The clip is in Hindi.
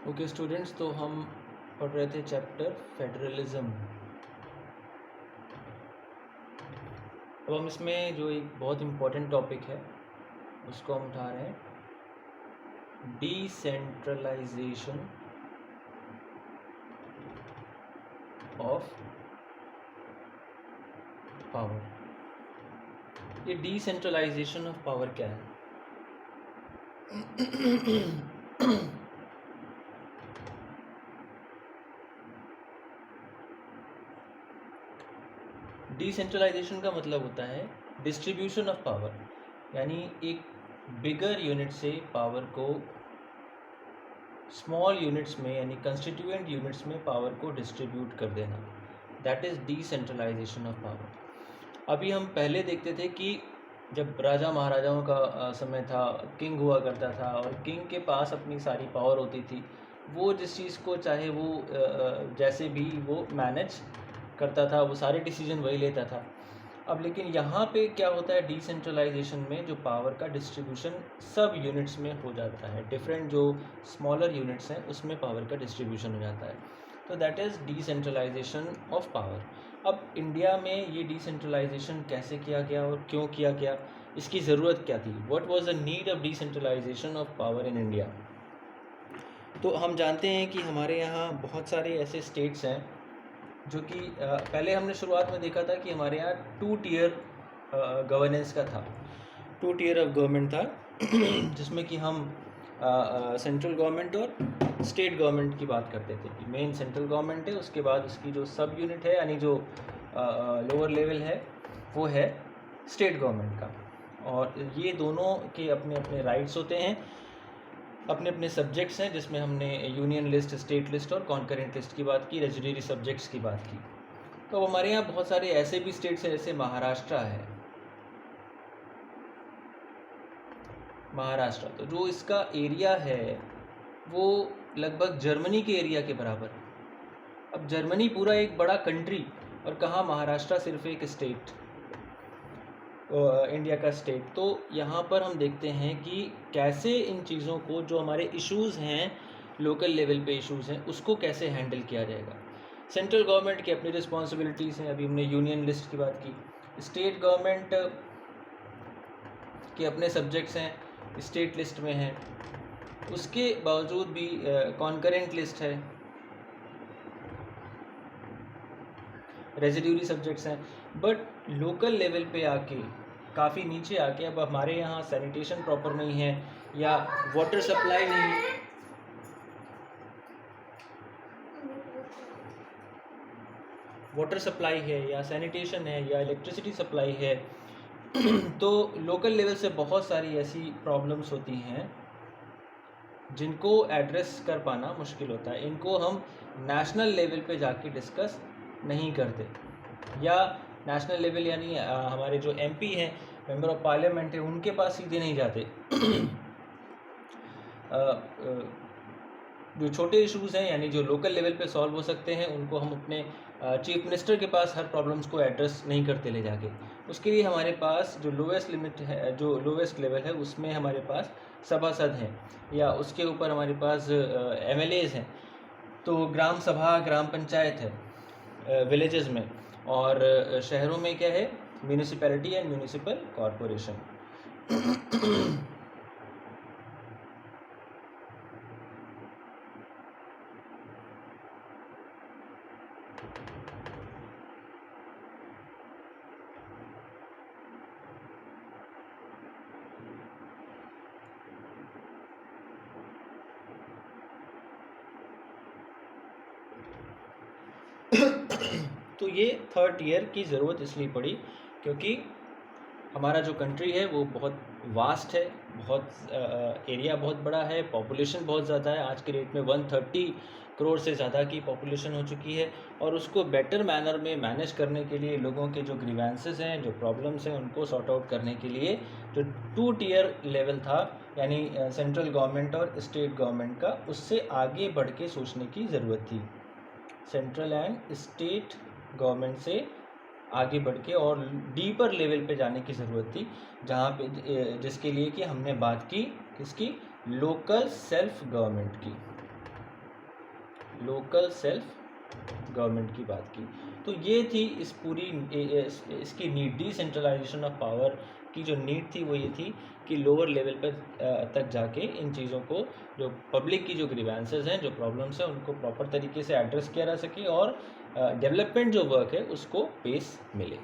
ओके स्टूडेंट्स, तो हम पढ़ रहे थे चैप्टर फेडरलिज्म। अब हम इसमें जो एक बहुत इम्पोर्टेंट टॉपिक है उसको हम उठा रहे हैं, डिसेंट्रलाइजेशन ऑफ पावर। ये डिसेंट्रलाइजेशन ऑफ पावर क्या है? डिसेंट्रलाइजेशन का मतलब होता है डिस्ट्रीब्यूशन ऑफ पावर, यानी एक बिगर यूनिट से पावर को स्मॉल यूनिट्स में यानी कंस्टिट्यूएंट यूनिट्स में पावर को डिस्ट्रीब्यूट कर देना। That is decentralisation of power. अभी हम पहले देखते थे कि जब राजा महाराजाओं का समय था, किंग हुआ करता था और किंग के पास अपनी सारी पावर होती थी। वो जिस चीज़ को चाहे वो जैसे भी वो मैनेज करता था, वो सारे डिसीजन वही लेता था। अब लेकिन यहाँ पे क्या होता है, डिसेंट्रलाइजेशन में जो पावर का डिस्ट्रीब्यूशन सब यूनिट्स में हो जाता है, डिफरेंट जो स्मॉलर यूनिट्स हैं उसमें पावर का डिस्ट्रीब्यूशन हो जाता है। तो that is decentralisation of power. अब इंडिया में ये डिसेंट्रलाइजेशन कैसे किया गया और क्यों किया गया, इसकी ज़रूरत क्या थी, what was the need of decentralisation of power in India. तो हम जानते हैं कि हमारे यहाँ बहुत सारे ऐसे स्टेट्स हैं जो कि पहले हमने शुरुआत में देखा था कि हमारे यहाँ 2 टियर गवर्नेंस का था, 2 टियर ऑफ गवर्नमेंट था जिसमें कि हम सेंट्रल गवर्नमेंट और स्टेट गवर्नमेंट की बात करते थे कि मेन सेंट्रल गवर्नमेंट है, उसके बाद उसकी जो सब यूनिट है यानी जो लोअर लेवल है वो है स्टेट गवर्नमेंट का। और ये दोनों के अपने अपने राइट्स होते हैं, अपने अपने सब्जेक्ट्स हैं, जिसमें हमने यूनियन लिस्ट, स्टेट लिस्ट और कॉन्करेंट लिस्ट की बात की, रेजिडरी सब्जेक्ट्स की बात की। तो हमारे यहाँ बहुत सारे ऐसे भी स्टेट्स हैं, जैसे महाराष्ट्र है। महाराष्ट्र तो जो इसका एरिया है वो लगभग जर्मनी के एरिया के बराबर है। अब जर्मनी पूरा एक बड़ा कंट्री और कहाँ महाराष्ट्र सिर्फ एक स्टेट, इंडिया का स्टेट। तो यहाँ पर हम देखते हैं कि कैसे इन चीज़ों को, जो हमारे इश्यूज़ हैं लोकल लेवल पे इश्यूज़ हैं, उसको कैसे हैंडल किया जाएगा। सेंट्रल गवर्नमेंट की अपनी रिस्पॉन्सिबिलिटीज़ हैं, अभी हमने यूनियन लिस्ट की बात की। स्टेट गवर्नमेंट के अपने सब्जेक्ट्स हैं, स्टेट लिस्ट में हैं, उसके बावजूद भी कॉन्करेंट लिस्ट है, रेजिड्यूरी सब्जेक्ट्स हैं। बट लोकल लेवल पे आके, काफ़ी नीचे आके, अब हमारे यहाँ सैनिटेशन प्रॉपर नहीं है या वाटर सप्लाई नहीं, वाटर सप्लाई है या सैनिटेशन है या इलेक्ट्रिसिटी सप्लाई है तो लोकल लेवल से बहुत सारी ऐसी प्रॉब्लम्स होती हैं जिनको एड्रेस कर पाना मुश्किल होता है। इनको हम नेशनल लेवल पे जाके डिस्कस नहीं करते, या नेशनल लेवल यानी हमारे जो एमपी हैं, मेंबर ऑफ पार्लियामेंट है, उनके पास सीधे नहीं जाते। जो छोटे इश्यूज़ हैं यानी जो लोकल लेवल पे सॉल्व हो सकते हैं, उनको हम अपने चीफ मिनिस्टर के पास हर प्रॉब्लम्स को एड्रेस नहीं करते ले जाके। उसके लिए हमारे पास जो लोवेस्ट लिमिट है, जो लोवेस्ट लेवल है, उसमें हमारे पास सभासद हैं या उसके ऊपर हमारे पास एमएलएज़ हैं। तो ग्राम सभा, ग्राम पंचायत है विलेजेस में, और शहरों में क्या है, म्यूनिसिपैलिटी एंड म्यूनिसिपल कॉरपोरेशन। तो ये 3rd टियर की ज़रूरत इसलिए पड़ी क्योंकि हमारा जो कंट्री है वो बहुत वास्ट है, बहुत एरिया बहुत बड़ा है, पॉपुलेशन बहुत ज़्यादा है। आज के डेट में 130 करोड़ से ज़्यादा की पॉपुलेशन हो चुकी है, और उसको बेटर मैनर में मैनेज करने के लिए, लोगों के जो ग्रीवेंसेस हैं, जो प्रॉब्लम्स हैं, उनको सॉर्ट आउट करने के लिए जो 2 टियर लेवल था, यानी सेंट्रल गवर्नमेंट और स्टेट गवर्नमेंट का, उससे आगे बढ़ के सोचने की ज़रूरत थी। सेंट्रल एंड स्टेट गवर्नमेंट से आगे बढ़ के और डीपर लेवल पे जाने की ज़रूरत थी, जहाँ पे जिसके लिए कि हमने बात की किसकी, लोकल सेल्फ गवर्नमेंट की। लोकल सेल्फ गवर्नमेंट की बात की। तो ये थी इस पूरी इसकी नीड, डिसेंट्रलाइजेशन ऑफ पावर की जो नीड थी वो ये थी कि लोअर लेवल पर तक जाके इन चीज़ों को, जो पब्लिक की जो ग्रीवेंसेस हैं, जो प्रॉब्लम्स हैं, उनको प्रॉपर तरीके से एड्रेस किया जा सके और डेवलपमेंट जो वर्क है उसको पेस मिले।